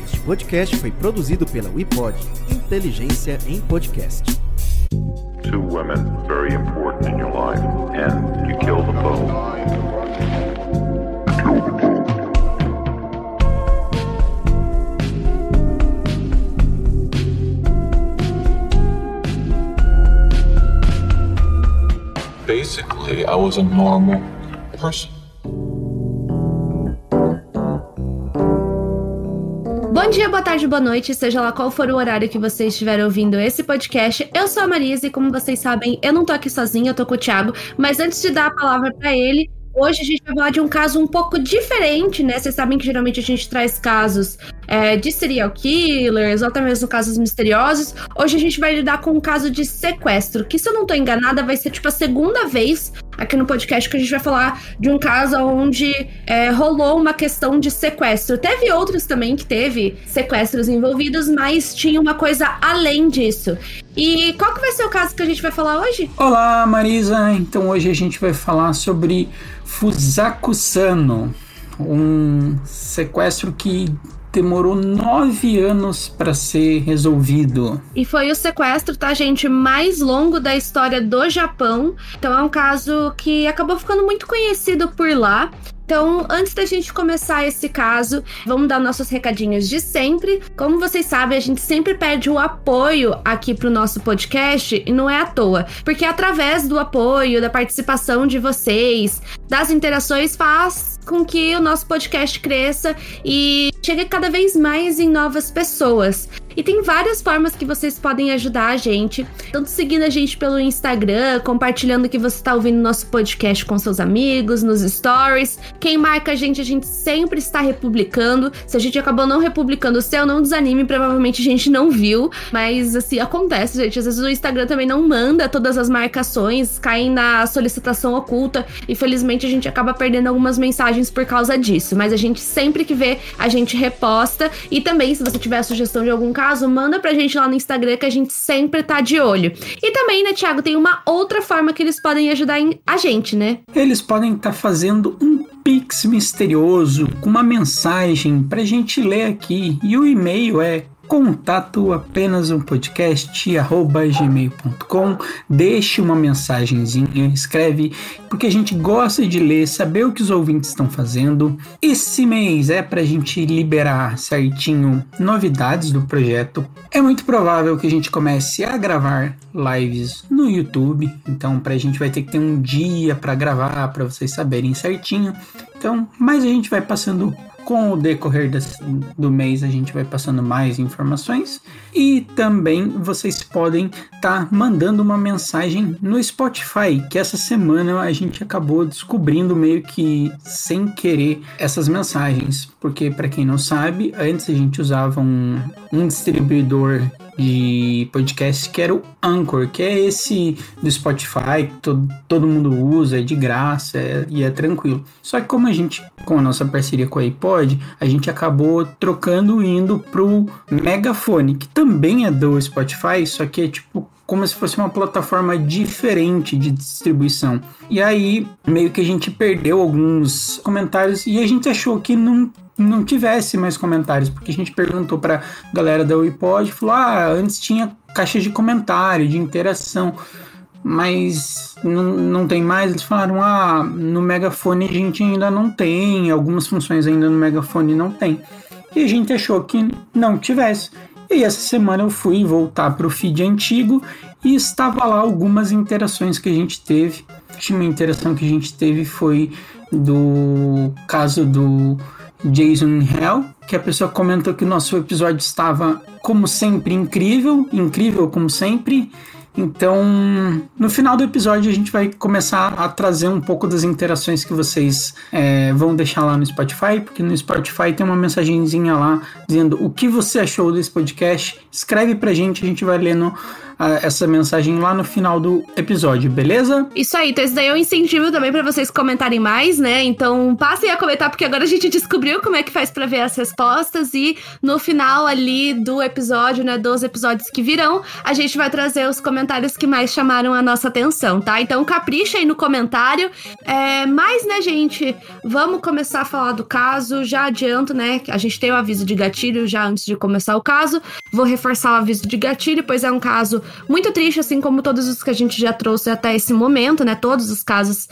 Este podcast foi produzido pela WePod, Inteligência em Podcast. Two women very important in your life, and you kill them both. Basically, I was a normal person. Bom dia, boa tarde, boa noite, seja lá qual for o horário que vocês estiverem ouvindo esse podcast. Eu sou a Marisa e, como vocês sabem, eu não tô aqui sozinha, eu tô com o Thiago. Mas antes de dar a palavra pra ele, hoje a gente vai falar de um caso um pouco diferente, né? Vocês sabem que geralmente a gente traz casos de serial killers, ou até mesmo casos misteriosos. Hoje a gente vai lidar com um caso de sequestro, que, se eu não tô enganada, vai ser tipo a segunda vez aqui no podcast que a gente vai falar de um caso onde rolou uma questão de sequestro. Teve outros também que teve sequestros envolvidos, mas tinha uma coisa além disso. E qual que vai ser o caso que a gente vai falar hoje? Olá, Marisa! Então hoje a gente vai falar sobre Fusaku Sano, um sequestro que demorou 9 anos para ser resolvido. E foi o sequestro, tá, gente, mais longo da história do Japão. Então é um caso que acabou ficando muito conhecido por lá. Então, antes da gente começar esse caso, vamos dar nossos recadinhos de sempre. Como vocês sabem, a gente sempre pede o apoio aqui pro nosso podcast, e não é à toa, porque através do apoio, da participação de vocês, das interações, faz com que o nosso podcast cresça e chegue cada vez mais em novas pessoas. E tem várias formas que vocês podem ajudar a gente, tanto seguindo a gente pelo Instagram, compartilhando que você está ouvindo nosso podcast com seus amigos, nos stories. Quem marca a gente sempre está republicando. Se a gente acabou não republicando o seu, não desanime, provavelmente a gente não viu. Mas assim, acontece, gente. Às vezes o Instagram também não manda todas as marcações, caem na solicitação oculta. E felizmente a gente acaba perdendo algumas mensagens por causa disso. Mas a gente sempre que vê, a gente reposta. E também, se você tiver a sugestão de algum caso, manda pra gente lá no Instagram, que a gente sempre tá de olho. E também, né, Thiago, tem uma outra forma que eles podem ajudar a gente, né? Eles podem estar fazendo um Pix misterioso com uma mensagem pra gente ler aqui. E o e-mail é contatoapenasumpodcast@gmail.com. Deixe uma mensagenzinha, escreve, porque a gente gosta de ler, saber o que os ouvintes estão fazendo. Esse mês é pra gente liberar certinho novidades do projeto. É muito provável que a gente comece a gravar lives no YouTube, então a gente vai ter que ter um dia pra gravar, pra vocês saberem certinho. Então, mas a gente vai passando. Com o decorrer do mês, a gente vai passando mais informações. E também vocês podem estar mandando uma mensagem no Spotify, que essa semana a gente acabou descobrindo meio que sem querer essas mensagens. Porque, para quem não sabe, antes a gente usava um distribuidor de podcast que era o Anchor, que é esse do Spotify, que todo mundo usa, é de graça e é tranquilo. Só que como a gente, com a nossa parceria com a iPod, a gente acabou trocando e indo pro Megafone, que também é do Spotify, só que é tipo como se fosse uma plataforma diferente de distribuição. E aí, meio que a gente perdeu alguns comentários e a gente achou que não tivesse mais comentários, porque a gente perguntou pra galera da iPod e falou, antes tinha caixa de comentário, de interação, mas não tem mais. Eles falaram, no Megafone a gente ainda não tem, algumas funções ainda no Megafone não tem. E a gente achou que não tivesse. E essa semana eu fui voltar para o feed antigo e estava lá algumas interações que a gente teve. A última interação que a gente teve foi do caso do Jason in Hell, que a pessoa comentou que o nosso episódio estava, como sempre, incrível como sempre. Então, no final do episódio, a gente vai começar a trazer um pouco das interações que vocês vão deixar lá no Spotify, porque no Spotify tem uma mensagenzinha lá dizendo o que você achou desse podcast. Escreve pra gente, a gente vai lendo essa mensagem lá no final do episódio, beleza? Isso aí, então isso daí é um incentivo também pra vocês comentarem mais, né? Então passem a comentar, porque agora a gente descobriu como é que faz pra ver as respostas e no final ali do episódio, né, dos episódios que virão, a gente vai trazer os comentários que mais chamaram a nossa atenção, tá? Então capricha aí no comentário. Mas, né, gente, vamos começar a falar do caso. Já adianto, né, a gente tem o aviso de gatilho já antes de começar o caso. Vou reforçar o aviso de gatilho, pois é um caso muito triste, assim como todos os que a gente já trouxe até esse momento, né? Todos os casos,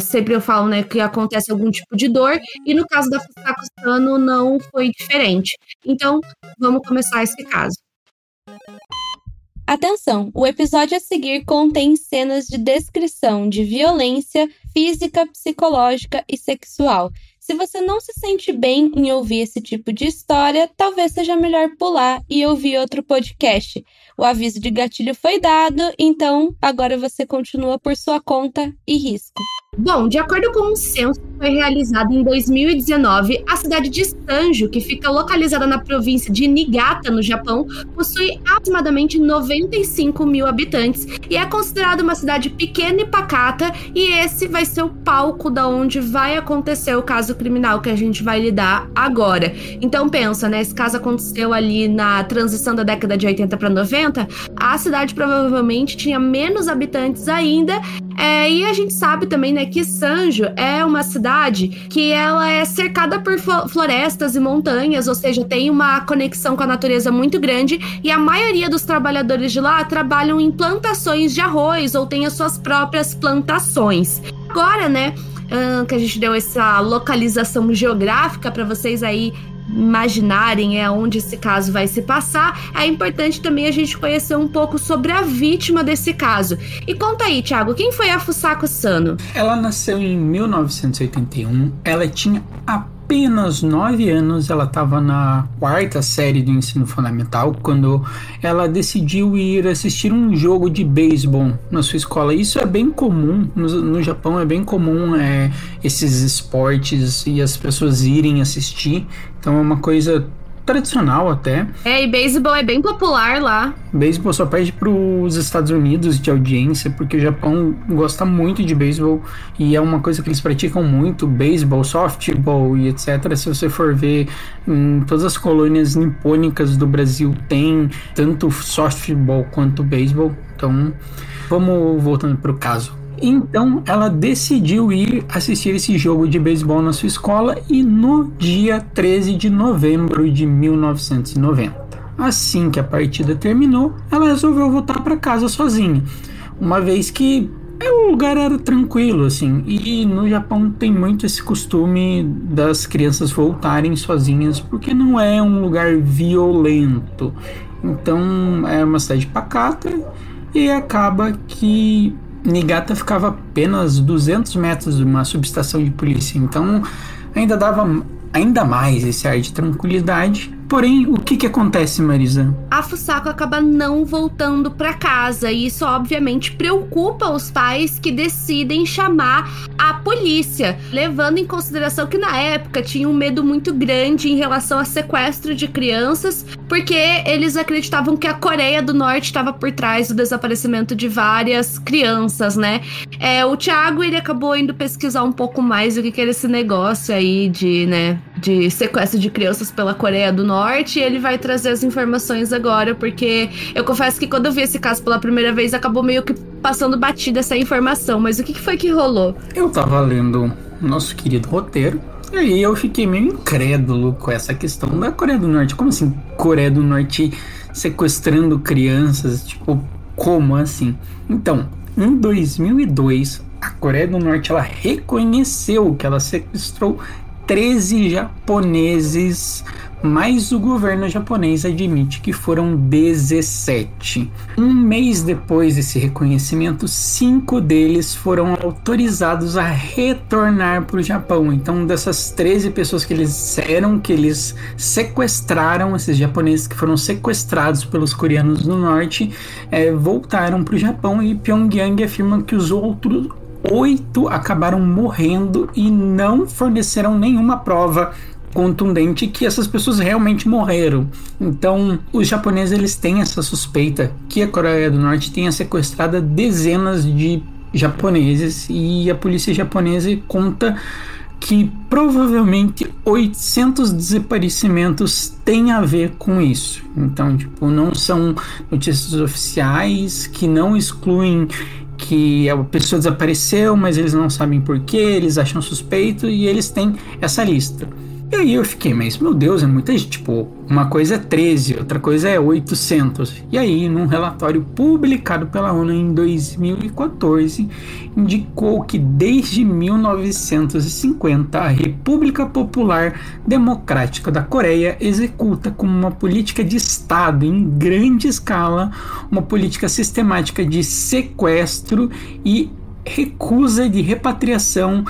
sempre eu falo, né, que acontece algum tipo de dor, e no caso da Fusako Sano não foi diferente. Então, vamos começar esse caso. Atenção, o episódio a seguir contém cenas de descrição de violência física, psicológica e sexual. Se você não se sente bem em ouvir esse tipo de história, talvez seja melhor pular e ouvir outro podcast. O aviso de gatilho foi dado, então agora você continua por sua conta e risco. Bom, de acordo com um censo que foi realizado em 2019, a cidade de Sanjo, que fica localizada na província de Niigata, no Japão, possui aproximadamente 95 mil habitantes e é considerada uma cidade pequena e pacata, e esse vai ser o palco da onde vai acontecer o caso criminal que a gente vai lidar agora. Então pensa, né, esse caso aconteceu ali na transição da década de 80 para 90, a cidade provavelmente tinha menos habitantes ainda, e a gente sabe também, né, que Sanjo é uma cidade que ela é cercada por florestas e montanhas, ou seja, tem uma conexão com a natureza muito grande, e a maioria dos trabalhadores de lá trabalham em plantações de arroz ou tem as suas próprias plantações. Agora, né, que a gente deu essa localização geográfica para vocês aí imaginarem onde esse caso vai se passar, é importante também a gente conhecer um pouco sobre a vítima desse caso. E conta aí, Thiago, quem foi a Fusako Sano? Ela nasceu em 1981, ela tinha apenas 9 anos, ela estava na 4ª série do ensino fundamental quando ela decidiu ir assistir um jogo de beisebol na sua escola. Isso é bem comum, no Japão é bem comum esses esportes e as pessoas irem assistir, então é uma coisa tradicional até. E beisebol é bem popular lá. Beisebol só perde para os Estados Unidos de audiência, porque o Japão gosta muito de beisebol e é uma coisa que eles praticam muito, beisebol, softball e etc. Se você for ver, em todas as colônias nipônicas do Brasil tem tanto softball quanto beisebol. Então, vamos voltando para o caso. Então, ela decidiu ir assistir esse jogo de beisebol na sua escola e no dia 13 de novembro de 1990. Assim que a partida terminou, ela resolveu voltar para casa sozinha, uma vez que o lugar era tranquilo, assim, e no Japão tem muito esse costume das crianças voltarem sozinhas, porque não é um lugar violento. Então, é uma cidade pacata e acaba que Niigata ficava apenas 200 metros de uma subestação de polícia, então ainda dava ainda mais esse ar de tranquilidade. Porém, o que acontece, Marisa? A Fusako acaba não voltando para casa e isso obviamente preocupa os pais, que decidem chamar a polícia, levando em consideração que na época tinha um medo muito grande em relação a sequestro de crianças, porque eles acreditavam que a Coreia do Norte estava por trás do desaparecimento de várias crianças, né? O Thiago, ele acabou indo pesquisar um pouco mais o que era esse negócio aí de sequestro de crianças pela Coreia do Norte, e ele vai trazer as informações agora, porque eu confesso que quando eu vi esse caso pela primeira vez, acabou meio que passando batida essa informação. Mas o que foi que rolou? Eu tava lendo nosso querido roteiro, e aí eu fiquei meio incrédulo com essa questão da Coreia do Norte. Como assim, Coreia do Norte sequestrando crianças? Tipo, como assim? Então, em 2002, a Coreia do Norte, ela reconheceu que ela sequestrou 13 japoneses, mas o governo japonês admite que foram 17. Um mês depois desse reconhecimento, 5 deles foram autorizados a retornar para o Japão. Então, dessas 13 pessoas que eles disseram que eles sequestraram, esses japoneses que foram sequestrados pelos coreanos do norte, voltaram para o Japão, e Pyongyang afirma que os outros 8 acabaram morrendo e não forneceram nenhuma prova contundente que essas pessoas realmente morreram. Então, os japoneses eles têm essa suspeita que a Coreia do Norte tenha sequestrado dezenas de japoneses, e a polícia japonesa conta que provavelmente 800 desaparecimentos têm a ver com isso. Então, tipo, não são notícias oficiais, que não excluem que a pessoa desapareceu, mas eles não sabem porquê, eles acham suspeito e eles têm essa lista. E aí eu fiquei, mas meu Deus, é muita gente, tipo, uma coisa é 13, outra coisa é 800. E aí, num relatório publicado pela ONU em 2014, indicou que desde 1950 a República Popular Democrática da Coreia executa como uma política de Estado em grande escala uma política sistemática de sequestro e recusa de repatriação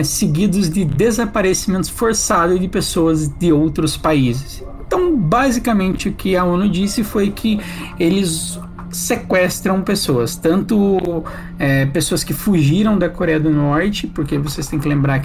seguidos de desaparecimentos forçados de pessoas de outros países. Então, basicamente, o que a ONU disse foi que eles sequestram pessoas, tanto pessoas que fugiram da Coreia do Norte, porque vocês têm que lembrar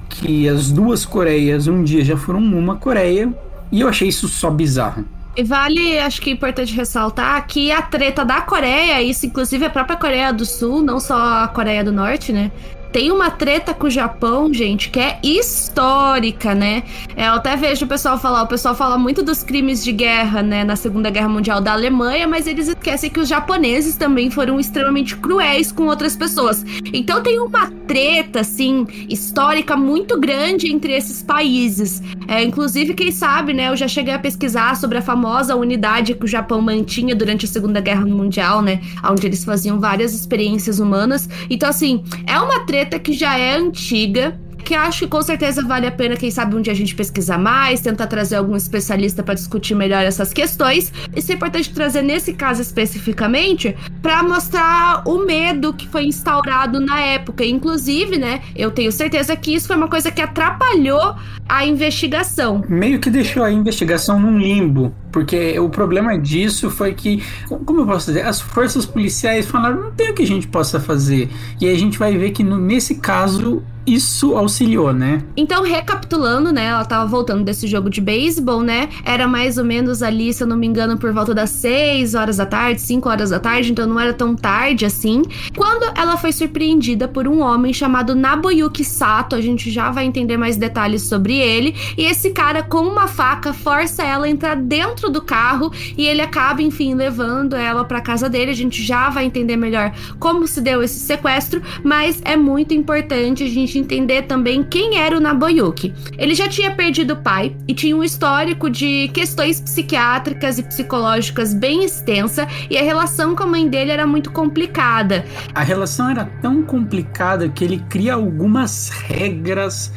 que as duas Coreias um dia já foram uma Coreia, e eu achei isso só bizarro. E vale, acho que é importante ressaltar que a treta da Coreia, isso inclusive a própria Coreia do Sul, não só a Coreia do Norte, né? Tem uma treta com o Japão, gente, que é histórica, né? Eu até vejo o pessoal fala muito dos crimes de guerra, né, na Segunda Guerra Mundial da Alemanha, mas eles esquecem que os japoneses também foram extremamente cruéis com outras pessoas. Então tem uma treta, assim, histórica muito grande entre esses países. Inclusive, quem sabe, né, eu já cheguei a pesquisar sobre a famosa unidade que o Japão mantinha durante a Segunda Guerra Mundial, né, onde eles faziam várias experiências humanas. Então, assim, é uma treta que já é antiga, que acho que com certeza vale a pena, quem sabe um dia a gente pesquisar mais, tentar trazer algum especialista para discutir melhor essas questões. Isso é importante trazer nesse caso especificamente para mostrar o medo que foi instaurado na época. Inclusive, né, eu tenho certeza que isso foi uma coisa que atrapalhou a investigação. Meio que deixou a investigação num limbo, porque o problema disso foi que, como eu posso dizer, as forças policiais falaram, não tem o que a gente possa fazer. E aí a gente vai ver que nesse caso isso auxiliou, né? Então, recapitulando, né, ela tava voltando desse jogo de beisebol, né, era mais ou menos ali, se eu não me engano, por volta das 6 horas da tarde, 5 horas da tarde, então não era tão tarde assim, quando ela foi surpreendida por um homem chamado Nobuyuki Sato. A gente já vai entender mais detalhes sobre ele, e esse cara com uma faca força ela a entrar dentro do carro, e ele acaba, enfim, levando ela pra casa dele. A gente já vai entender melhor como se deu esse sequestro, mas é muito importante a gente entender também quem era o Nobuyuki. Ele já tinha perdido o pai e tinha um histórico de questões psiquiátricas e psicológicas bem extensa, e a relação com a mãe dele era muito complicada. A relação era tão complicada que ele cria algumas regras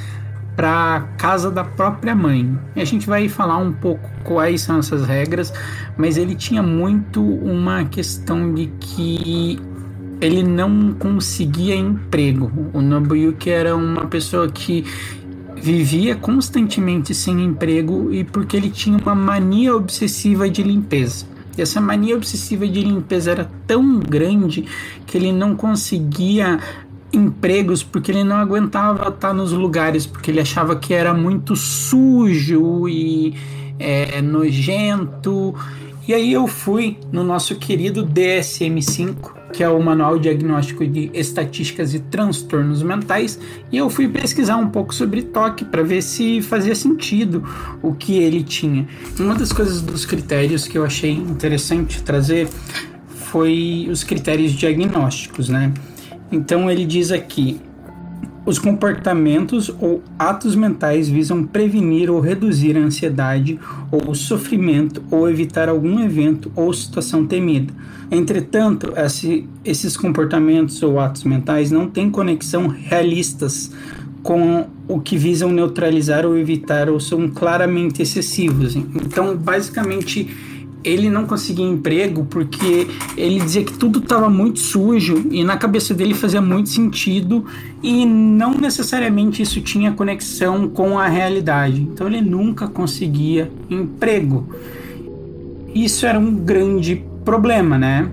para casa da própria mãe. E a gente vai falar um pouco quais são essas regras, mas ele tinha muito uma questão de que ele não conseguia emprego. O Nobuyuki era uma pessoa que vivia constantemente sem emprego, e porque ele tinha uma mania obsessiva de limpeza. E essa mania obsessiva de limpeza era tão grande que ele não conseguia empregos porque ele não aguentava estar nos lugares, porque ele achava que era muito sujo e nojento. E aí eu fui no nosso querido DSM-5, que é o Manual Diagnóstico de Estatísticas e Transtornos Mentais, e eu fui pesquisar um pouco sobre TOC para ver se fazia sentido o que ele tinha. Uma das coisas dos critérios que eu achei interessante trazer foi os critérios diagnósticos, né? Então ele diz aqui: os comportamentos ou atos mentais visam prevenir ou reduzir a ansiedade ou o sofrimento ou evitar algum evento ou situação temida. Entretanto, esses comportamentos ou atos mentais não têm conexão realistas com o que visam neutralizar ou evitar, ou são claramente excessivos. Então, basicamente, ele não conseguia emprego porque ele dizia que tudo estava muito sujo, e na cabeça dele fazia muito sentido, e não necessariamente isso tinha conexão com a realidade. Então ele nunca conseguia emprego. Isso era um grande problema, né?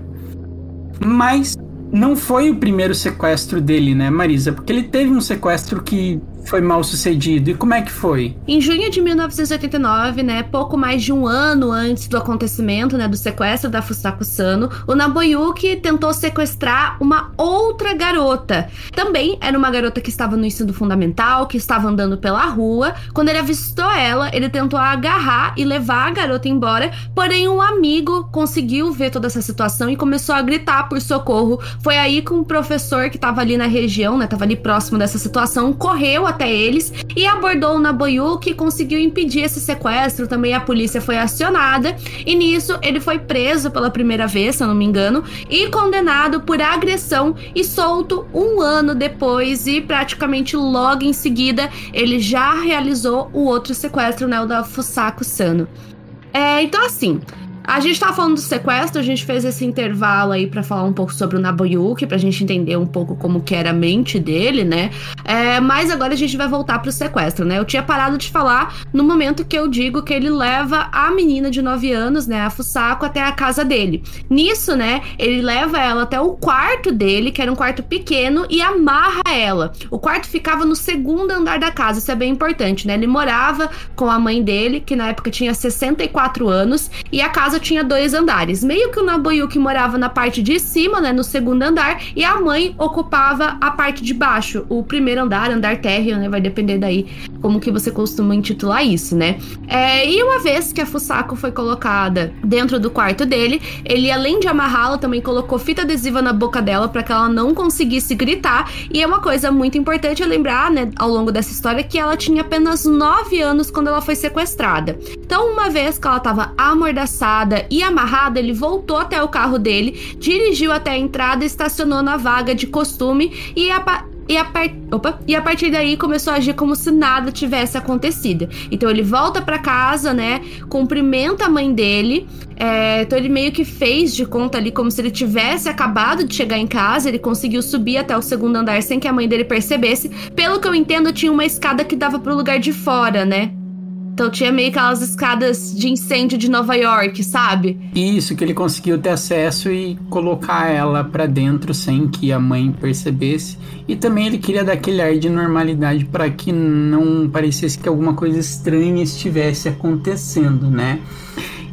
Mas não foi o primeiro sequestro dele, né, Marisa? Porque ele teve um sequestro que foi mal sucedido. E como é que foi? Em junho de 1989, né, pouco mais de um ano antes do acontecimento, né, do sequestro da Fusako Sano, o Nobuyuki tentou sequestrar uma outra garota. Também era uma garota que estava no ensino fundamental, que estava andando pela rua. Quando ele avistou ela, ele tentou agarrar e levar a garota embora, porém um amigo conseguiu ver toda essa situação e começou a gritar por socorro. Foi aí que um professor que estava ali na região, né, estava ali próximo dessa situação, correu até eles e abordou o Nobuyuki e conseguiu impedir esse sequestro. Também a polícia foi acionada e nisso ele foi preso pela primeira vez, se eu não me engano, e condenado por agressão e solto um ano depois, e praticamente logo em seguida ele já realizou o outro sequestro, né, o da Fusako Sano. Então assim, a gente tava falando do sequestro, a gente fez esse intervalo aí pra falar um pouco sobre o Nobuyuki, pra gente entender um pouco como que era a mente dele, né? Mas agora a gente vai voltar pro sequestro, né? Eu tinha parado de falar no momento que eu digo que ele leva a menina de 9 anos, né, a Fusako, até a casa dele. Nisso, né, ele leva ela até o quarto dele, que era um quarto pequeno, e amarra ela. O quarto ficava no segundo andar da casa, isso é bem importante, né? Ele morava com a mãe dele, que na época tinha 64 anos, e a casa tinha 2 andares. Meio que o Nobuyuki morava na parte de cima, né, no segundo andar, e a mãe ocupava a parte de baixo, o primeiro andar, andar térreo, né, vai depender daí como que você costuma intitular isso, né. E uma vez que a Fusako foi colocada dentro do quarto dele, ele, além de amarrá-la, também colocou fita adesiva na boca dela para que ela não conseguisse gritar. E é uma coisa muito importante lembrar, né, ao longo dessa história, que ela tinha apenas 9 anos quando ela foi sequestrada. Então, uma vez que ela estava amordaçada e amarrada, ele voltou até o carro dele, dirigiu até a entrada, estacionou na vaga de costume e a partir daí começou a agir como se nada tivesse acontecido. Então ele volta pra casa, né, cumprimenta a mãe dele, então ele meio que fez de conta ali como se ele tivesse acabado de chegar em casa. Ele conseguiu subir até o segundo andar sem que a mãe dele percebesse. Pelo que eu entendo, tinha uma escada que dava pro lugar de fora, né? Então tinha meio aquelas escadas de incêndio de Nova York, sabe? Isso, que ele conseguiu ter acesso e colocar ela pra dentro sem que a mãe percebesse. E também ele queria dar aquele ar de normalidade para que não parecesse que alguma coisa estranha estivesse acontecendo, né?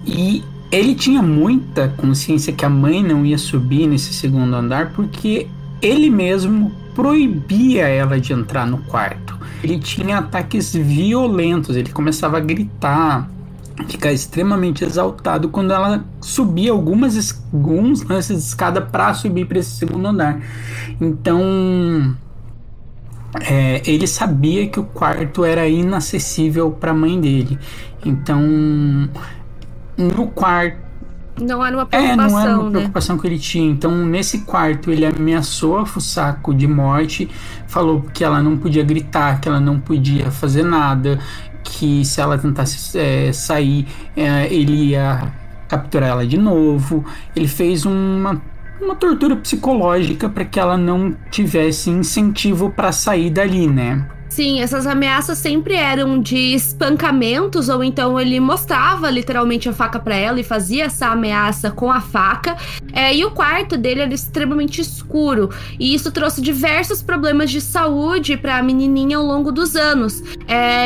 E ele tinha muita consciência que a mãe não ia subir nesse segundo andar porque ele mesmo proibia ela de entrar no quarto. Ele tinha ataques violentos, ele começava a gritar, ficar extremamente exaltado quando ela subia alguns lances de escada para subir para esse segundo andar. Então, ele sabia que o quarto era inacessível para a mãe dele. Então, no quarto, não era uma preocupação, não era uma preocupação, né, que ele tinha. Então, nesse quarto, ele ameaçou a Fusako de morte, falou que ela não podia gritar, que ela não podia fazer nada, que se ela tentasse sair, ele ia capturar ela de novo. Ele fez uma tortura psicológica para que ela não tivesse incentivo para sair dali, né? Sim, essas ameaças sempre eram de espancamentos, ou então ele mostrava literalmente a faca pra ela e fazia essa ameaça com a faca. E o quarto dele era extremamente escuro, e isso trouxe diversos problemas de saúde pra menininha ao longo dos anos.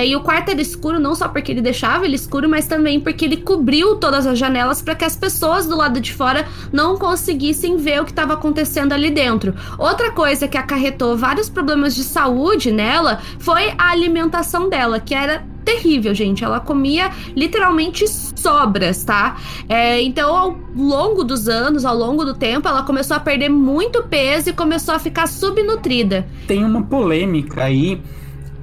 E o quarto era escuro não só porque ele deixava ele escuro, mas também porque ele cobriu todas as janelas para que as pessoas do lado de fora não conseguissem ver o que estava acontecendo ali dentro. Outra coisa que acarretou vários problemas de saúde nela foi a alimentação dela, que era terrível, gente. Ela comia literalmente sobras, tá? Então, ao longo dos anos, ao longo do tempo, ela começou a perder muito peso e começou a ficar subnutrida. Tem uma polêmica aí,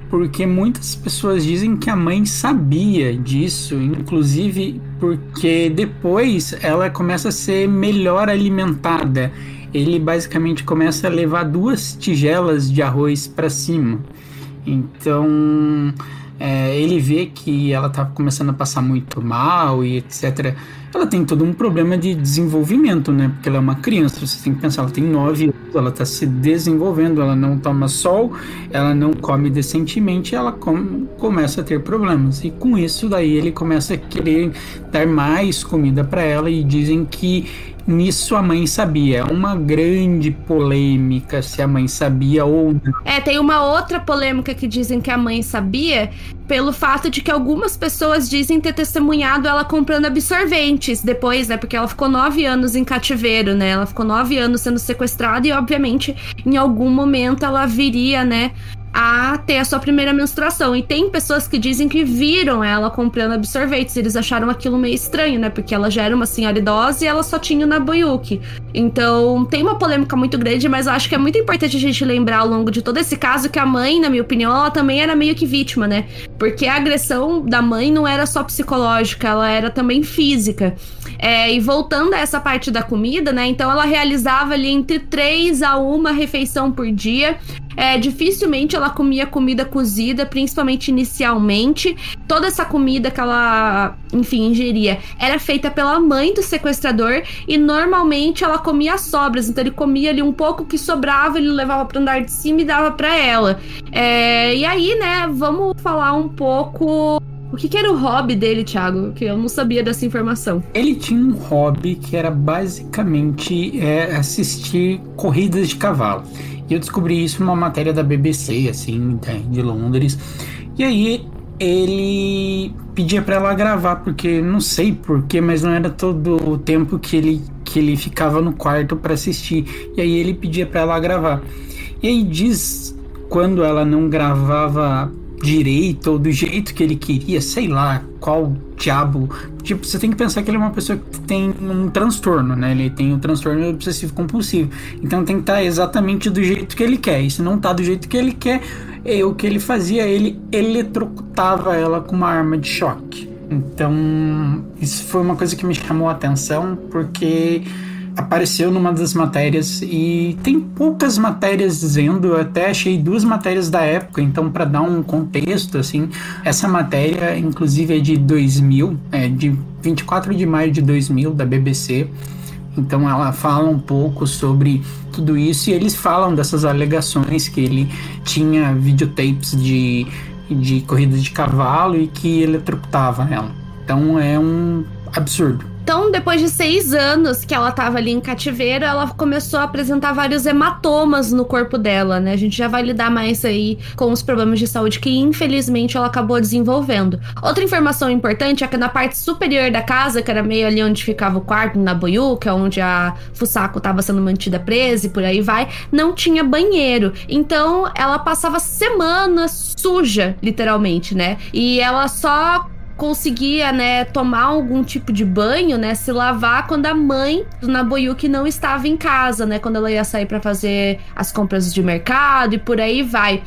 porque muitas pessoas dizem que a mãe sabia disso, inclusive porque depois ela começa a ser melhor alimentada. Ele basicamente começa a levar 2 tigelas de arroz para cima. Então, ele vê que ela tá começando a passar muito mal e etc. Ela tem todo um problema de desenvolvimento, né? Porque ela é uma criança, você tem que pensar, ela tem 9 anos, ela tá se desenvolvendo, ela não toma sol, ela não come decentemente, ela começa a ter problemas. E com isso daí ele começa a querer dar mais comida para ela, e dizem que nisso a mãe sabia. É uma grande polêmica se a mãe sabia ou não. Tem uma outra polêmica que dizem que a mãe sabia, pelo fato de que algumas pessoas dizem ter testemunhado ela comprando absorventes depois, né? Porque ela ficou 9 anos em cativeiro, né? Ela ficou 9 anos sendo sequestrada e, obviamente, em algum momento ela viria, né, a ter a sua primeira menstruação. E tem pessoas que dizem que viram ela comprando absorventes. Eles acharam aquilo meio estranho, né? Porque ela já era uma senhora idosa e ela só tinha o Nabuyuki. Então, tem uma polêmica muito grande, mas eu acho que é muito importante a gente lembrar ao longo de todo esse caso que a mãe, na minha opinião, ela também era meio que vítima, né? Porque a agressão da mãe não era só psicológica, ela era também física. E voltando a essa parte da comida, né? Então, ela realizava ali entre 3 a 1 refeição por dia. Dificilmente ela comia comida cozida, principalmente inicialmente. Toda essa comida que ela, enfim, ingeria era feita pela mãe do sequestrador e normalmente ela comia as sobras. Então ele comia ali um pouco que sobrava, ele levava para o andar de cima e dava para ela. E aí, né, vamos falar um pouco... O que era o hobby dele, Thiago? Que eu não sabia dessa informação. Ele tinha um hobby que era basicamente assistir corridas de cavalo. E eu descobri isso numa matéria da BBC, assim, de Londres. E aí ele pedia pra ela gravar, porque não sei porquê, mas não era todo o tempo que ele ficava no quarto pra assistir. E aí ele pedia pra ela gravar. E aí diz, quando ela não gravava direito ou do jeito que ele queria, sei lá qual diabo. Tipo, você tem que pensar que ele é uma pessoa que tem um transtorno, né? Ele tem um transtorno obsessivo compulsivo. Então tem que estar exatamente do jeito que ele quer. E se não tá do jeito que ele quer, o que ele fazia, ele eletrocutava ela com uma arma de choque. Então, isso foi uma coisa que me chamou a atenção, porque apareceu numa das matérias e tem poucas matérias dizendo, eu até achei 2 matérias da época, então para dar um contexto, assim, essa matéria inclusive é de 2000, de 24 de maio de 2000, da BBC, então ela fala um pouco sobre tudo isso e eles falam dessas alegações que ele tinha videotapes de corrida de cavalo e que eletrocutava ela, então é um absurdo. Então, depois de 6 anos que ela tava ali em cativeiro, ela começou a apresentar vários hematomas no corpo dela, né? A gente já vai lidar mais aí com os problemas de saúde que, infelizmente, ela acabou desenvolvendo. Outra informação importante é que na parte superior da casa, que era meio ali onde ficava o quarto, na Nabuyuki, onde a Fusako tava sendo mantida presa e por aí vai, não tinha banheiro. Então, ela passava semanas suja, literalmente, né? E ela só conseguia, né, tomar algum tipo de banho, né, se lavar quando a mãe do Nabuyuki não estava em casa, né, quando ela ia sair para fazer as compras de mercado e por aí vai.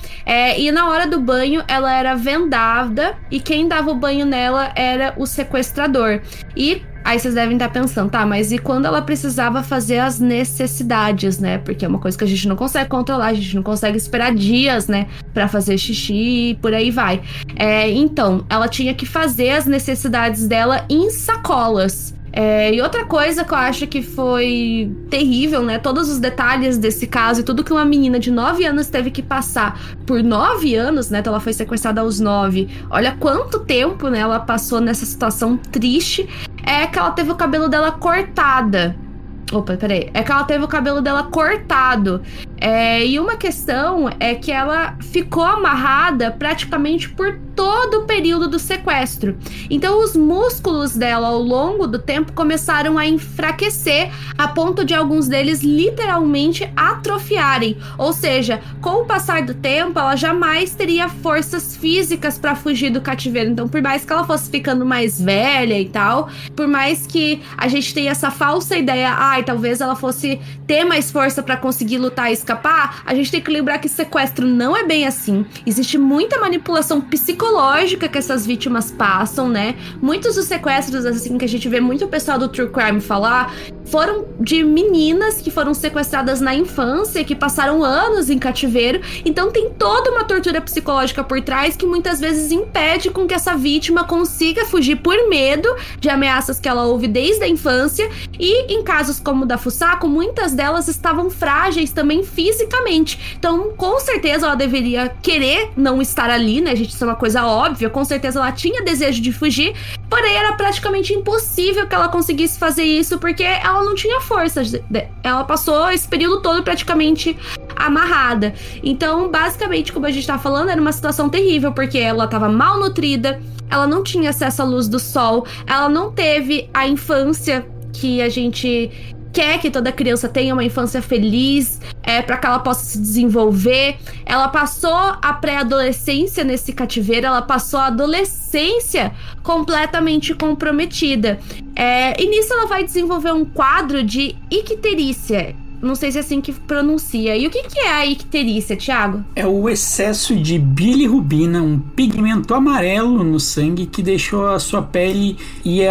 E na hora do banho ela era vendada e quem dava o banho nela era o sequestrador. E aí vocês devem estar pensando, tá, mas e quando ela precisava fazer as necessidades, né? Porque é uma coisa que a gente não consegue controlar, a gente não consegue esperar dias, né, pra fazer xixi e por aí vai. Então, ela tinha que fazer as necessidades dela em sacolas. E outra coisa que eu acho que foi terrível, né? Todos os detalhes desse caso e tudo que uma menina de 9 anos teve que passar por 9 anos, né? Então ela foi sequestrada aos 9. Olha quanto tempo, né, ela passou nessa situação triste. É que ela teve o cabelo dela cortada. É que ela teve o cabelo dela cortado. E uma questão é que ela ficou amarrada praticamente por todo o período do sequestro. Então os músculos dela ao longo do tempo começaram a enfraquecer a ponto de alguns deles literalmente atrofiarem. Ou seja, com o passar do tempo, ela jamais teria forças físicas para fugir do cativeiro. Então, por mais que ela fosse ficando mais velha e tal, por mais que a gente tenha essa falsa ideia, talvez ela fosse ter mais força para conseguir lutar e escapar, a gente tem que lembrar que sequestro não é bem assim. Existe muita manipulação psicológica que essas vítimas passam, né? Muitos dos sequestros, assim, que a gente vê muito o pessoal do True Crime falar, foram de meninas que foram sequestradas na infância, que passaram anos em cativeiro. Então tem toda uma tortura psicológica por trás que muitas vezes impede com que essa vítima consiga fugir por medo de ameaças que ela ouve desde a infância. E em casos como o da Fusako, muitas delas estavam frágeis também fisicamente. Então, com certeza, ela deveria querer não estar ali, né, gente? Isso é uma coisa óbvia. Com certeza, ela tinha desejo de fugir, porém, era praticamente impossível que ela conseguisse fazer isso, porque ela não tinha força. Ela passou esse período todo praticamente amarrada. Então, basicamente, como a gente tá falando, era uma situação terrível, porque ela estava mal nutrida, ela não tinha acesso à luz do sol, ela não teve a infância que a gente quer que toda criança tenha, uma infância feliz, para que ela possa se desenvolver. Ela passou a pré-adolescência nesse cativeiro, ela passou a adolescência completamente comprometida. E nisso ela vai desenvolver um quadro de icterícia. Não sei se é assim que pronuncia. E o que é a icterícia, Thiago? É o excesso de bilirrubina, um pigmento amarelo no sangue que deixou a sua pele e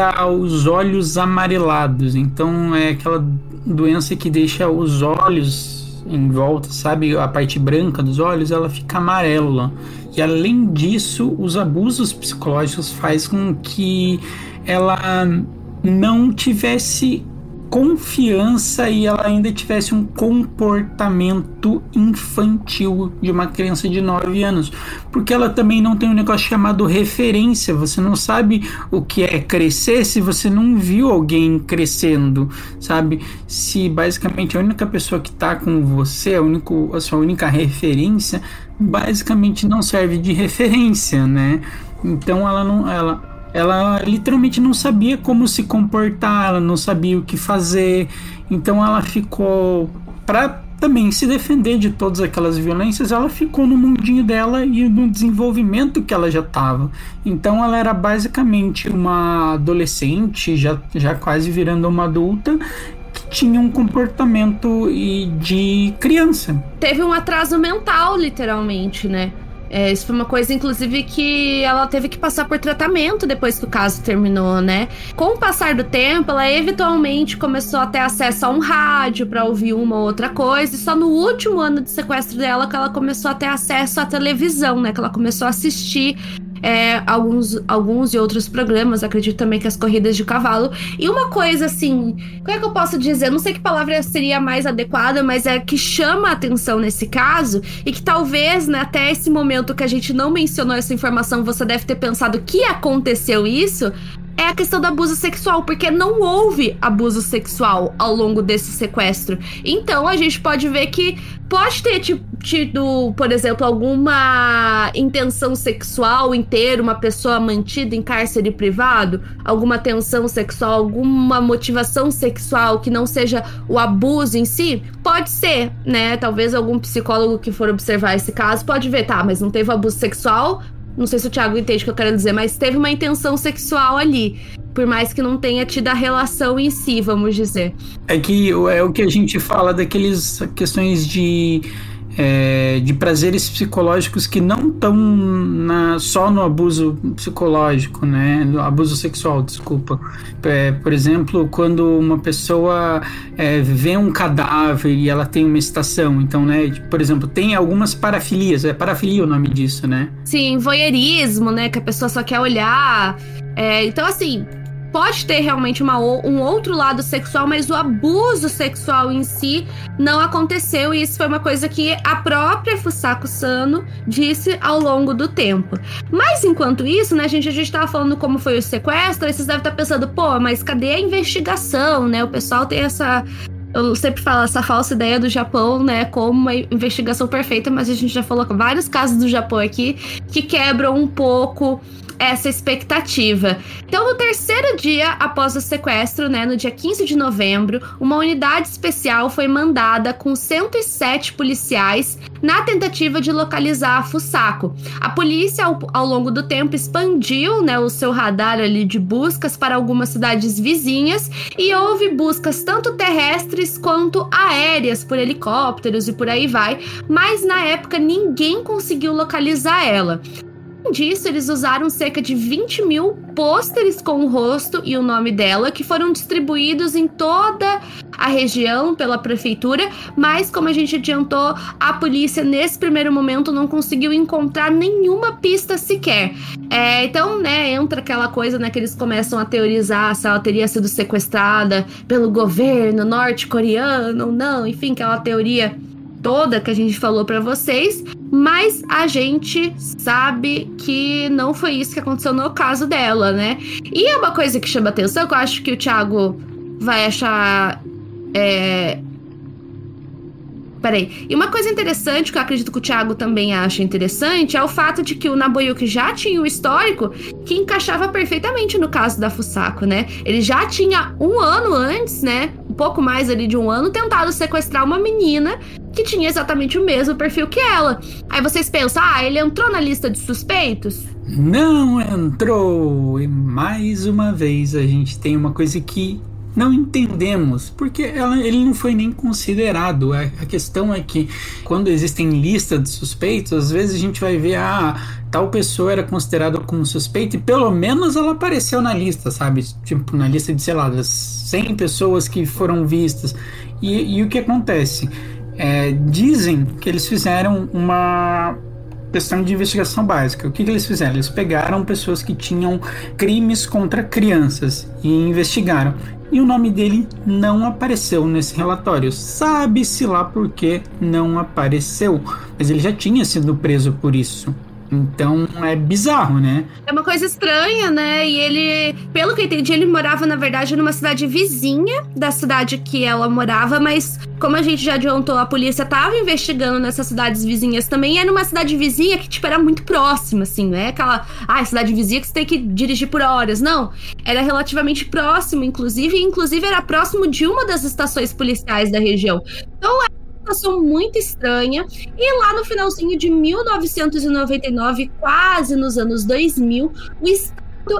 os olhos amarelados. Então é aquela doença que deixa os olhos em volta, sabe? A parte branca dos olhos, ela fica amarela. E além disso, os abusos psicológicos fazem com que ela não tivesse confiança e ela ainda tivesse um comportamento infantil de uma criança de 9 anos, porque ela também não tem um negócio chamado referência. Você não sabe o que é crescer se você não viu alguém crescendo, sabe? Se basicamente a única pessoa que tá com você, a sua única referência, basicamente não serve de referência, né? Então ela literalmente não sabia como se comportar, ela não sabia o que fazer. Então ela ficou, para também se defender de todas aquelas violências, ela ficou no mundinho dela e no desenvolvimento que ela já estava. Então ela era basicamente uma adolescente, já quase virando uma adulta, que tinha um comportamento de criança. Teve um atraso mental, literalmente, né? Isso foi uma coisa, inclusive, que ela teve que passar por tratamento depois que o caso terminou, né? Com o passar do tempo, ela eventualmente começou a ter acesso a um rádio para ouvir uma ou outra coisa. E só no último ano de sequestro dela que ela começou a ter acesso à televisão, né? Que ela começou a assistir alguns e outros programas. Acredito também que as corridas de cavalo. E uma coisa assim, como é que eu posso dizer? Não sei que palavra seria mais adequada, mas que chama a atenção nesse caso, e que talvez, né, até esse momento que a gente não mencionou essa informação, você deve ter pensado que aconteceu isso, é a questão do abuso sexual, porque não houve abuso sexual ao longo desse sequestro. Então a gente pode ver que pode ter tido, por exemplo, alguma intenção sexual em ter uma pessoa mantida em cárcere privado, alguma tensão sexual, alguma motivação sexual que não seja o abuso em si. Pode ser, né? Talvez algum psicólogo que for observar esse caso pode ver, tá, mas não teve abuso sexual. Não sei se o Thiago entende o que eu quero dizer, mas teve uma intenção sexual ali, por mais que não tenha tido a relação em si, vamos dizer. É o que a gente fala daqueles questões de prazeres psicológicos que não estão só no abuso psicológico, né? No abuso sexual, desculpa. Por exemplo, quando uma pessoa vê um cadáver e ela tem uma excitação, então, né? Por exemplo, tem algumas parafilias, parafilia o nome disso, né? Sim, voyeurismo, né? Que a pessoa só quer olhar. Então, assim, pode ter realmente um outro lado sexual, mas o abuso sexual em si não aconteceu, e isso foi uma coisa que a própria Fusako Sano disse ao longo do tempo. Mas enquanto isso, né, a gente tava falando como foi o sequestro, e vocês devem estar pensando, pô, mas cadê a investigação, né? O pessoal tem eu sempre falo essa falsa ideia do Japão, né, como uma investigação perfeita, mas a gente já falou vários casos do Japão aqui que quebram um pouco essa expectativa. Então, no terceiro dia após o sequestro, né, no dia 15 de novembro, uma unidade especial foi mandada com 107 policiais na tentativa de localizar a Fusako. A polícia, ao longo do tempo, expandiu, né, o seu radar ali de buscas para algumas cidades vizinhas, e houve buscas tanto terrestres quanto aéreas por helicópteros e por aí vai, mas na época ninguém conseguiu localizar ela. Disso, eles usaram cerca de 20 mil pôsteres com o rosto e o nome dela, que foram distribuídos em toda a região pela prefeitura, mas, como a gente adiantou, a polícia nesse primeiro momento não conseguiu encontrar nenhuma pista sequer. Então, né, entra aquela coisa, né, que eles começam a teorizar se ela teria sido sequestrada pelo governo norte-coreano ou não, enfim, aquela teoria toda que a gente falou pra vocês, mas a gente sabe que não foi isso que aconteceu no caso dela, né? E é uma coisa que chama atenção, que eu acho que o Thiago vai achar... E uma coisa interessante, que eu acredito que o Thiago também acha interessante, é o fato de que o Nobuyuki já tinha um histórico que encaixava perfeitamente no caso da Fusako, né? Ele já tinha 1 ano antes, né? Um pouco mais ali de 1 ano, tentado sequestrar uma menina que tinha exatamente o mesmo perfil que ela. Aí vocês pensam, ele entrou na lista de suspeitos? Não entrou! E mais uma vez a gente tem uma coisa que não entendemos, porque ele não foi nem considerado. A questão é que quando existem listas de suspeitos, às vezes a gente vai ver, tal pessoa era considerada como suspeita e pelo menos ela apareceu na lista, sabe? Tipo, na lista de, sei lá, das 100 pessoas que foram vistas. E o que acontece? Dizem que eles fizeram uma questão de investigação básica. O que eles fizeram? Eles pegaram pessoas que tinham crimes contra crianças e investigaram. E o nome dele não apareceu nesse relatório. Sabe-se lá por que não apareceu. Mas ele já tinha sido preso por isso. Então é bizarro, né? É uma coisa estranha, né? E ele, pelo que eu entendi, ele morava, na verdade, numa cidade vizinha da cidade que ela morava, mas como a gente já adiantou, a polícia tava investigando nessas cidades vizinhas também, e era uma cidade vizinha que, tipo, era muito próxima, assim, não é aquela, cidade vizinha que você tem que dirigir por horas, não. Era relativamente próximo, inclusive era próximo de uma das estações policiais da região. Então, situação muito estranha, e lá no finalzinho de 1999, quase nos anos 2000, o estado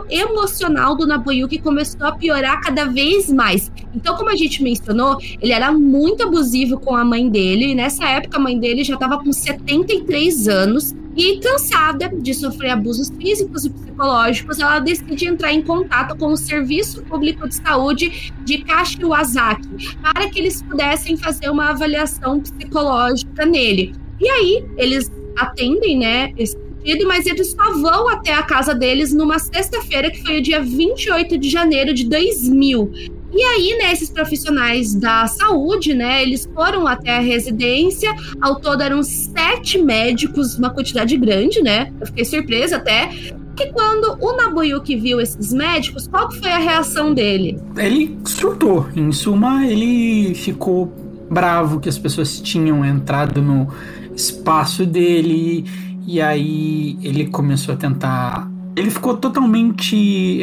emocional do Nobuyuki começou a piorar cada vez mais. Então, como a gente mencionou, ele era muito abusivo com a mãe dele, e nessa época a mãe dele já estava com 73 anos, e cansada de sofrer abusos físicos e psicológicos, ela decide entrar em contato com o Serviço Público de Saúde de Kashiwazaki para que eles pudessem fazer uma avaliação psicológica nele. E aí, eles atendem, né, esse pedido, mas eles só vão até a casa deles numa sexta-feira, que foi o dia 28 de janeiro de 2000. E aí, né, esses profissionais da saúde, né, eles foram até a residência. Ao todo eram 7 médicos, uma quantidade grande, né? Eu fiquei surpresa até. Que quando o Nobuyuki viu esses médicos, qual que foi a reação dele? Ele surtou. Em suma, ele ficou bravo que as pessoas tinham entrado no espaço dele. E aí ele começou a tentar... Ele ficou totalmente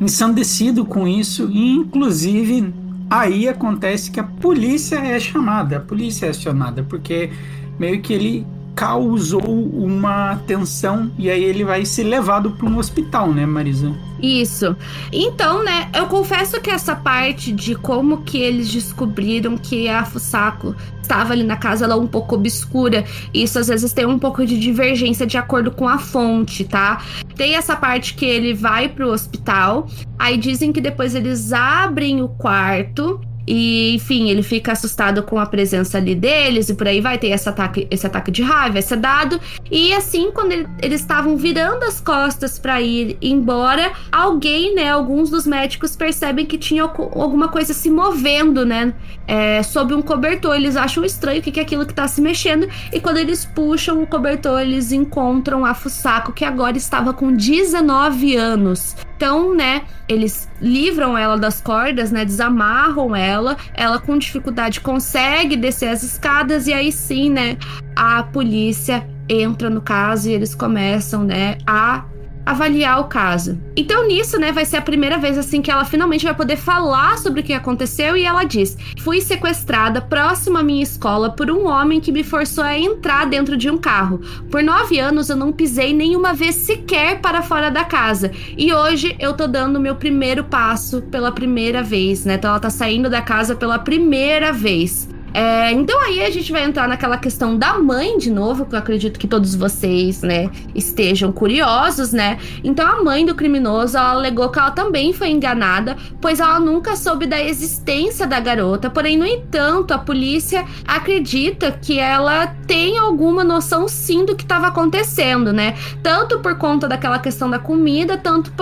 ensandecido com isso, e inclusive aí acontece que a polícia é acionada, porque meio que ele causou uma tensão, e aí ele vai ser levado para um hospital, né, Marisa? Isso. Então, né, eu confesso que essa parte de como que eles descobriram que a Fusako estava ali na casa, ela é um pouco obscura. Isso às vezes tem um pouco de divergência de acordo com a fonte, tá? Tem essa parte que ele vai pro hospital, aí dizem que depois eles abrem o quarto e, enfim, ele fica assustado com a presença ali deles, e por aí vai ter esse ataque de raiva, esse dado. E assim, quando eles estavam virando as costas para ir embora, alguém, né, alguns dos médicos percebem que tinha alguma coisa se movendo, né, sob um cobertor. Eles acham estranho o que é aquilo que tá se mexendo, e quando eles puxam o cobertor, eles encontram a Fusako, que agora estava com 19 anos. Então, né, eles livram ela das cordas, né, desamarram ela com dificuldade consegue descer as escadas, e aí sim, né, a polícia entra no caso e eles começam, né, a avaliar o caso. Então nisso, né, vai ser a primeira vez assim que ela finalmente vai poder falar sobre o que aconteceu, e ela diz: fui sequestrada próximo à minha escola por um homem que me forçou a entrar dentro de um carro. Por 9 anos eu não pisei nenhuma vez sequer para fora da casa, e hoje eu tô dando o meu primeiro passo pela primeira vez, né, então ela tá saindo da casa pela primeira vez. Então aí a gente vai entrar naquela questão da mãe de novo, que eu acredito que todos vocês, né, estejam curiosos, né? Então a mãe do criminoso, ela alegou que ela também foi enganada, pois ela nunca soube da existência da garota. Porém, no entanto, a polícia acredita que ela tem alguma noção sim do que estava acontecendo, né? Tanto por conta daquela questão da comida, tanto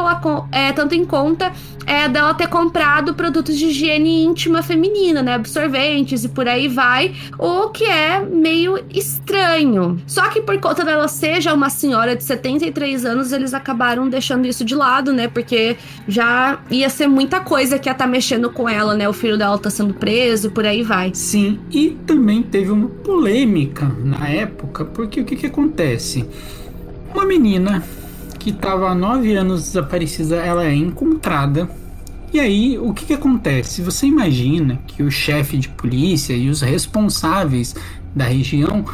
em conta dela ter comprado produtos de higiene íntima feminina, né? Absorventes e por aí aí vai, o que é meio estranho. Só que por conta dela ser já uma senhora de 73 anos, eles acabaram deixando isso de lado, né? Porque já ia ser muita coisa que ia estar mexendo com ela, né? O filho dela tá sendo preso, por aí vai. Sim, e também teve uma polêmica na época, porque o que acontece? Uma menina que estava há 9 anos desaparecida, ela é encontrada. E aí, o que acontece? Você imagina que o chefe de polícia e os responsáveis da região,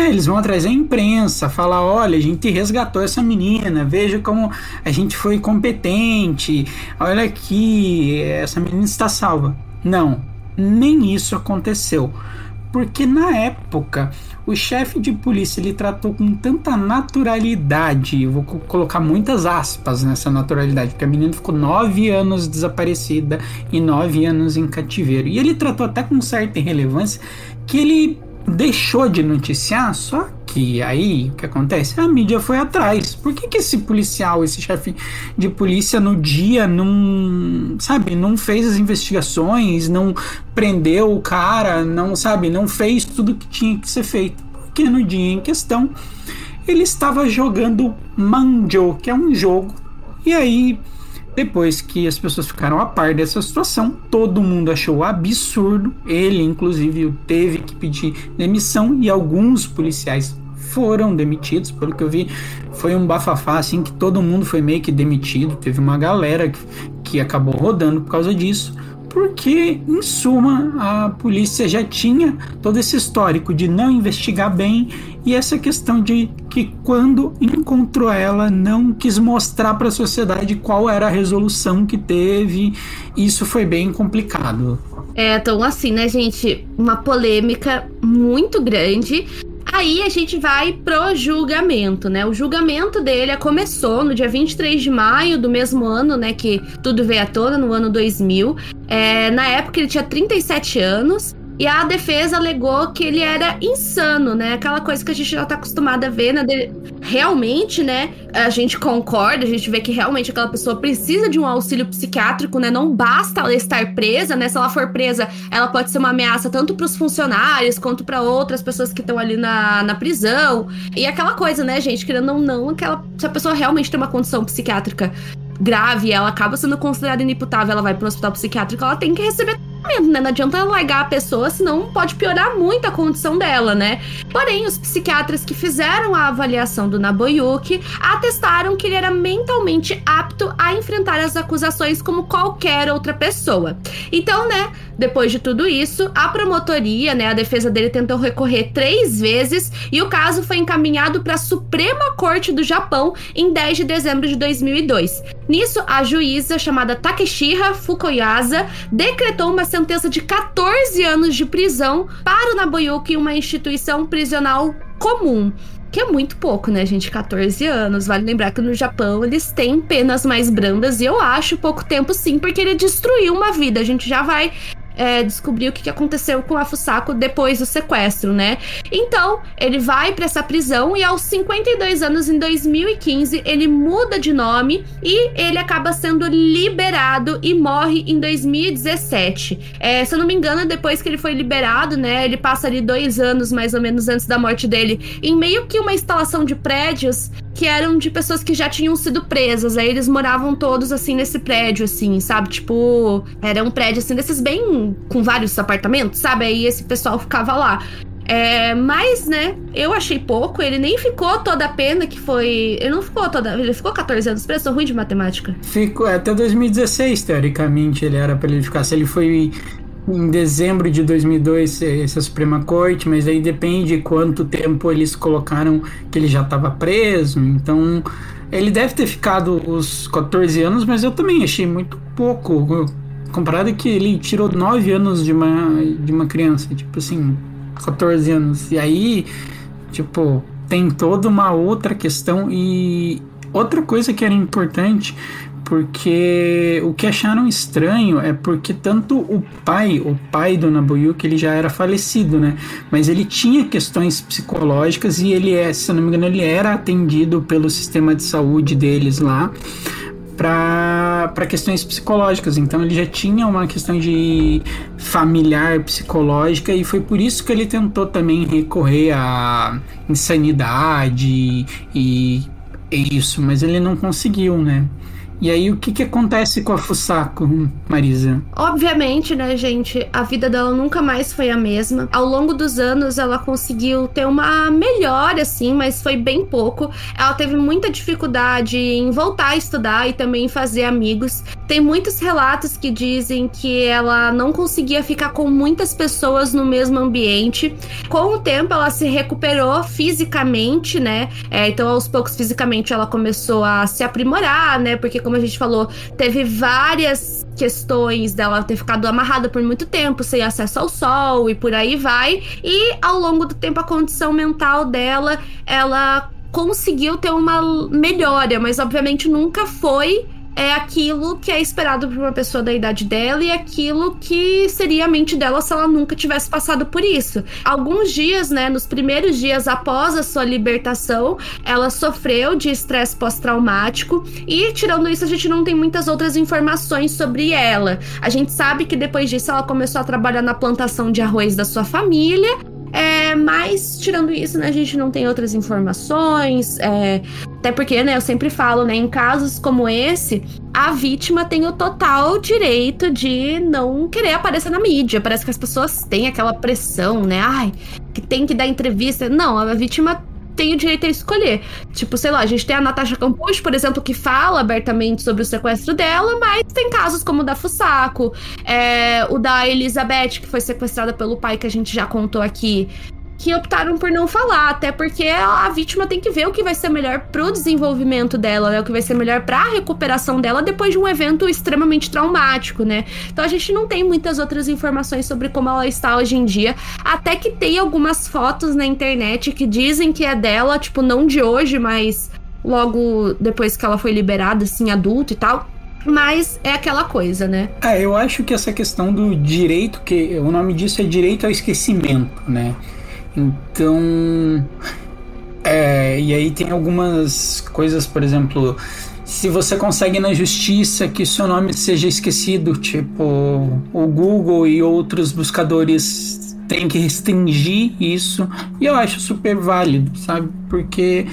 eles vão atrás da imprensa, falar, olha, a gente resgatou essa menina, veja como a gente foi competente, olha aqui, essa menina está salva. Não, nem isso aconteceu. Porque na época, o chefe de polícia, ele tratou com tanta naturalidade, eu vou colocar muitas aspas nessa naturalidade, porque a menina ficou 9 anos desaparecida e 9 anos em cativeiro. E ele tratou até com certa irrelevância que ele deixou de noticiar, só que aí o que acontece? A mídia foi atrás. Por que esse policial, esse chefe de polícia no dia não fez as investigações, não prendeu o cara, não fez tudo que tinha que ser feito? Porque no dia em questão ele estava jogando Mahjong, que é um jogo, e aí depois que as pessoas ficaram a par dessa situação, todo mundo achou absurdo. Ele, inclusive, teve que pedir demissão e alguns policiais foram demitidos. Pelo que eu vi, foi um bafafá, assim, que todo mundo foi meio que demitido. Teve uma galera que acabou rodando por causa disso. Porque, em suma, a polícia já tinha todo esse histórico de não investigar bem e essa questão de que quando encontrou ela não quis mostrar para a sociedade qual era a resolução que teve. Isso foi bem complicado. Então assim, né, gente, uma polêmica muito grande. Aí a gente vai pro julgamento, né? O julgamento dele começou no dia 23 de maio do mesmo ano, né? Que tudo veio à tona, no ano 2000. Na época ele tinha 37 anos. E a defesa alegou que ele era insano, né? Aquela coisa que a gente já tá acostumada a ver, né? Realmente, né? A gente concorda, a gente vê que realmente aquela pessoa precisa de um auxílio psiquiátrico, né? Não basta ela estar presa, né? Se ela for presa, ela pode ser uma ameaça tanto pros funcionários quanto para outras pessoas que estão ali na prisão. E aquela coisa, né, gente? Querendo ou não, se a pessoa realmente tem uma condição psiquiátrica grave, ela acaba sendo considerada inimputável, ela vai para um hospital psiquiátrico, ela tem que receber tratamento, né? Não adianta ela largar a pessoa, senão pode piorar muito a condição dela, né? Porém, os psiquiatras que fizeram a avaliação do Nabuyuki atestaram que ele era mentalmente apto a enfrentar as acusações como qualquer outra pessoa. Então, né, depois de tudo isso, a promotoria, né, a defesa dele tentou recorrer 3 vezes e o caso foi encaminhado para a Suprema Corte do Japão em 10 de dezembro de 2002. Nisso, a juíza chamada Takeshira Fukuyasu decretou uma sentença de 14 anos de prisão para o Nabuyuki em uma instituição prisional comum. Que é muito pouco, né, gente? 14 anos. Vale lembrar que no Japão eles têm penas mais brandas e eu acho pouco tempo sim, porque ele destruiu uma vida. A gente já vai descobrir o que aconteceu com a Fusako depois do sequestro, né? Então, ele vai pra essa prisão e aos 52 anos, em 2015, ele muda de nome e ele acaba sendo liberado e morre em 2017. Se eu não me engano, depois que ele foi liberado, né, ele passa ali 2 anos, mais ou menos, antes da morte dele, em meio que uma instalação de prédios que eram de pessoas que já tinham sido presas. Aí eles moravam todos, assim, nesse prédio, assim, sabe? Tipo, era um prédio, assim, desses bem com vários apartamentos, sabe? Aí esse pessoal ficava lá. Mas, né, eu achei pouco. Ele nem ficou toda a pena que foi... Ele não ficou toda... Ele ficou 14 anos preso, sou ruim de matemática. Ficou até 2016, teoricamente, ele era pra ele ficar. Se ele foi... em dezembro de 2002, essa Suprema Corte, mas aí depende quanto tempo eles colocaram que ele já estava preso. Então, ele deve ter ficado os 14 anos, mas eu também achei muito pouco, comparado que ele tirou 9 anos de uma criança, tipo assim, 14 anos. E aí, tipo, tem toda uma outra questão. E outra coisa que era importante, porque o que acharam estranho é porque tanto o pai do Nabuyuki, ele já era falecido, né? Mas ele tinha questões psicológicas e ele se eu não me engano, ele era atendido pelo sistema de saúde deles lá para questões psicológicas. Então ele já tinha uma questão de familiar psicológica e foi por isso que ele tentou também recorrer à insanidade e isso, mas ele não conseguiu, né? E aí, o que acontece com a Fusako, Marisa? Obviamente, né, gente, a vida dela nunca mais foi a mesma. Ao longo dos anos, ela conseguiu ter uma melhora, assim, mas foi bem pouco. Ela teve muita dificuldade em voltar a estudar e também fazer amigos. Tem muitos relatos que dizem que ela não conseguia ficar com muitas pessoas no mesmo ambiente. Com o tempo, ela se recuperou fisicamente, né? Então, aos poucos, fisicamente, ela começou a se aprimorar, né? Porque, como a gente falou, teve várias questões dela ter ficado amarrada por muito tempo, sem acesso ao sol e por aí vai. E ao longo do tempo, a condição mental dela, ela conseguiu ter uma melhora, mas obviamente nunca foi aquilo que é esperado por uma pessoa da idade dela e aquilo que seria a mente dela se ela nunca tivesse passado por isso. Alguns dias, né, nos primeiros dias após a sua libertação, ela sofreu de estresse pós-traumático e, tirando isso, a gente não tem muitas outras informações sobre ela. A gente sabe que depois disso ela começou a trabalhar na plantação de arroz da sua família, mas tirando isso, né, a gente não tem outras informações, até porque, né, eu sempre falo, né, em casos como esse, a vítima tem o total direito de não querer aparecer na mídia. Parece que as pessoas têm aquela pressão, né, que tem que dar entrevista. Não, a vítima tem o direito a escolher. Tipo, sei lá, a gente tem a Natasha Campucci, por exemplo, que fala abertamente sobre o sequestro dela, mas tem casos como o da Fusako, o da Elizabeth, que foi sequestrada pelo pai, que a gente já contou aqui, que optaram por não falar, até porque a vítima tem que ver o que vai ser melhor pro desenvolvimento dela, né? O que vai ser melhor pra recuperação dela depois de um evento extremamente traumático, né? Então a gente não tem muitas outras informações sobre como ela está hoje em dia, até que tem algumas fotos na internet que dizem que é dela, tipo, não de hoje, mas logo depois que ela foi liberada, assim, adulta e tal. Mas é aquela coisa, né? Eu acho que essa questão do direito, que o nome disso é direito ao esquecimento, né? Então, e aí tem algumas coisas, por exemplo, se você consegue na justiça que seu nome seja esquecido, tipo, o Google e outros buscadores têm que restringir isso, e eu acho super válido, sabe? Porque,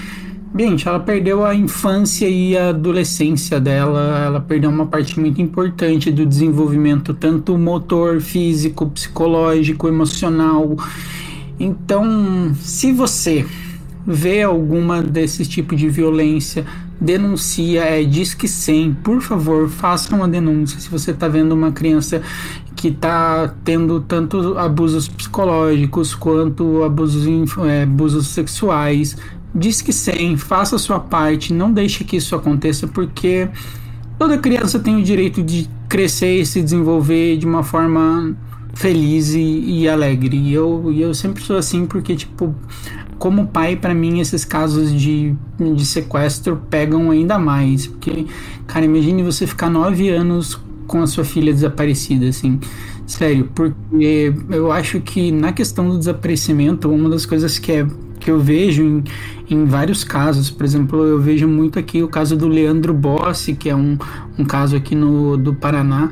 gente, ela perdeu a infância e a adolescência dela, ela perdeu uma parte muito importante do desenvolvimento, tanto motor, físico, psicológico, emocional. Então, se você vê alguma desse tipo de violência, denuncia, Disque 100, por favor, faça uma denúncia. Se você está vendo uma criança que está tendo tanto abusos psicológicos quanto abusos sexuais, Disque 100, faça a sua parte, não deixe que isso aconteça, porque toda criança tem o direito de crescer e se desenvolver de uma forma feliz e alegre, e eu sempre sou assim, porque, tipo, como pai, pra mim, esses casos de sequestro pegam ainda mais, porque, cara, imagine você ficar 9 anos com a sua filha desaparecida, assim, sério, porque eu acho que na questão do desaparecimento, uma das coisas que eu vejo em vários casos, por exemplo, eu vejo muito aqui o caso do Leandro Bossi, que é um caso aqui do Paraná,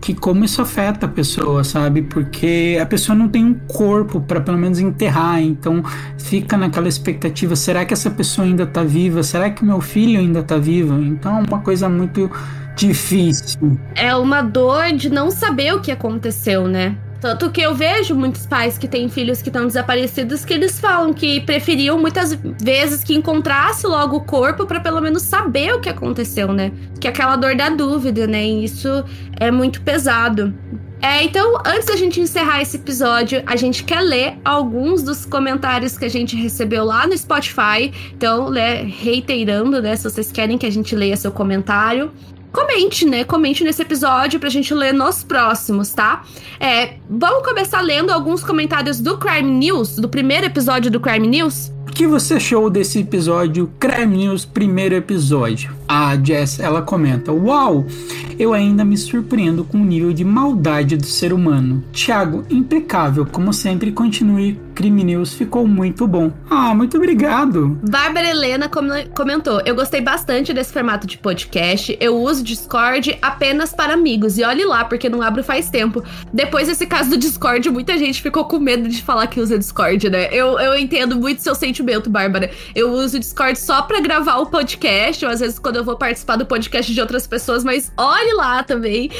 que como isso afeta a pessoa, sabe? Porque a pessoa não tem um corpo para pelo menos enterrar, então fica naquela expectativa, será que essa pessoa ainda tá viva? Será que meu filho ainda tá vivo? Então é uma coisa muito difícil. É uma dor de não saber o que aconteceu, né? Tanto que eu vejo muitos pais que têm filhos que estão desaparecidos, que eles falam que preferiam muitas vezes que encontrasse logo o corpo para pelo menos saber o que aconteceu, né? Que é aquela dor da dúvida, né? E isso é muito pesado. Então, antes da gente encerrar esse episódio, a gente quer ler alguns dos comentários que a gente recebeu lá no Spotify. Então, reiterando, né? Se vocês querem que a gente leia seu comentário, comente, né? Comente nesse episódio pra gente ler nos próximos, tá? Vamos começar lendo alguns comentários do Crime News, do primeiro episódio do Crime News. O que você achou desse episódio, Crime News, primeiro episódio? A Jess, ela comenta: uau, eu ainda me surpreendo com o nível de maldade do ser humano. Thiago, impecável, como sempre, continue Crime News ficou muito bom. Ah, muito obrigado. Bárbara Helena comentou: eu gostei bastante desse formato de podcast. Eu uso Discord apenas para amigos. E olhe lá, porque não abro faz tempo. Depois desse caso do Discord, muita gente ficou com medo de falar que usa Discord, né? Eu entendo muito seu sentimento, Bárbara. Eu uso o Discord só pra gravar o podcast, ou às vezes quando eu vou participar do podcast de outras pessoas, mas olhe lá também.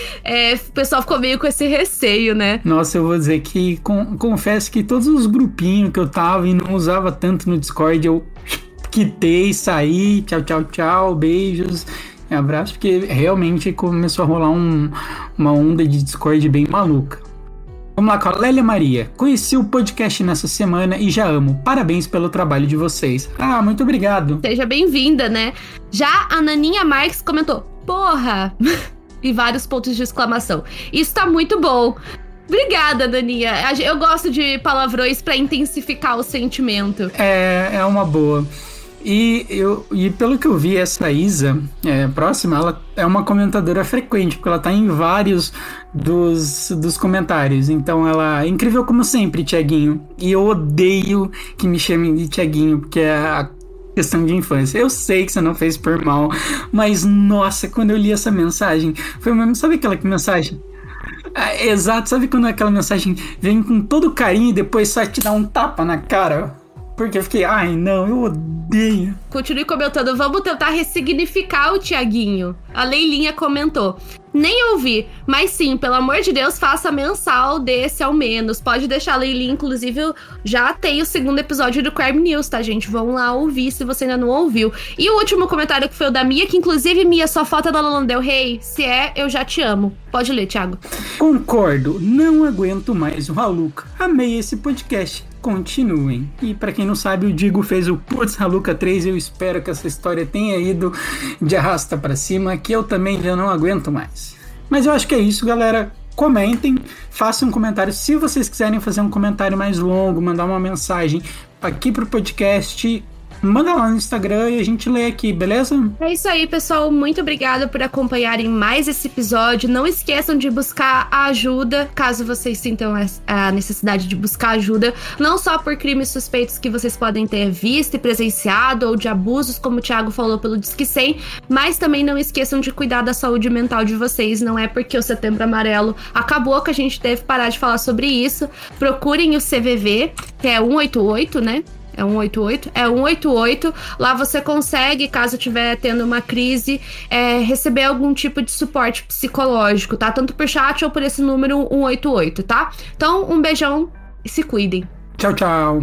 O pessoal ficou meio com esse receio, né? Nossa, eu vou dizer que confesso que todos os grupinhos que eu tava e não usava tanto no Discord, eu quitei, saí, tchau, beijos, abraço, porque realmente começou a rolar uma onda de Discord bem maluca. Vamos lá com a Lélia Maria. Conheci o podcast nessa semana e já amo. Parabéns pelo trabalho de vocês. Ah, muito obrigado. Seja bem-vinda, né? Já a Naninha Marques comentou: porra! E vários pontos de exclamação. Isso tá muito bom. Obrigada, Naninha. Eu gosto de palavrões pra intensificar o sentimento. É uma boa. E pelo que eu vi, essa Isa próxima, ela é uma comentadora frequente, porque ela tá em vários dos comentários. Então ela é incrível como sempre, Thiaguinho. E eu odeio que me chamem de Thiaguinho, porque é a questão de infância. Eu sei que você não fez por mal, mas nossa, quando eu li essa mensagem, foi mesmo, sabe aquela mensagem? Exato, sabe quando aquela mensagem vem com todo carinho e depois só te dá um tapa na cara? Porque eu fiquei, ai não, eu odeio. Continue comentando, vamos tentar ressignificar o Thiaguinho. A Leilinha comentou: nem ouvi, mas sim, pelo amor de Deus, faça mensal desse ao menos. Pode deixar a Leilinha, inclusive, já tem o segundo episódio do Crime News, tá, gente? Vão lá ouvir se você ainda não ouviu. E o último comentário que foi o da Mia, que inclusive, Mia, sua foto é da Lana Del Rey. Se é, eu já te amo. Pode ler, Thiago. Concordo, não aguento mais o Haluca. Amei esse podcast. Continuem. E pra quem não sabe, o Digo fez o Putz Haluca 3. Eu espero que essa história tenha ido de arrasta pra cima, que eu também já não aguento mais. Mas eu acho que é isso, galera. Comentem, façam um comentário. Se vocês quiserem fazer um comentário mais longo, mandar uma mensagem aqui pro podcast, manda lá no Instagram e a gente lê aqui, beleza? É isso aí, pessoal. Muito obrigada por acompanharem mais esse episódio. Não esqueçam de buscar ajuda, caso vocês sintam a necessidade de buscar ajuda, não só por crimes suspeitos que vocês podem ter visto e presenciado, ou de abusos, como o Thiago falou, pelo Disque 100, mas também não esqueçam de cuidar da saúde mental de vocês. Não é porque o Setembro Amarelo acabou que a gente deve parar de falar sobre isso. Procurem o CVV, que é 188, né? É 188? É 188. Lá você consegue, caso estiver tendo uma crise, receber algum tipo de suporte psicológico, tá? Tanto por chat ou por esse número 188, tá? Então, um beijão e se cuidem. Tchau, tchau.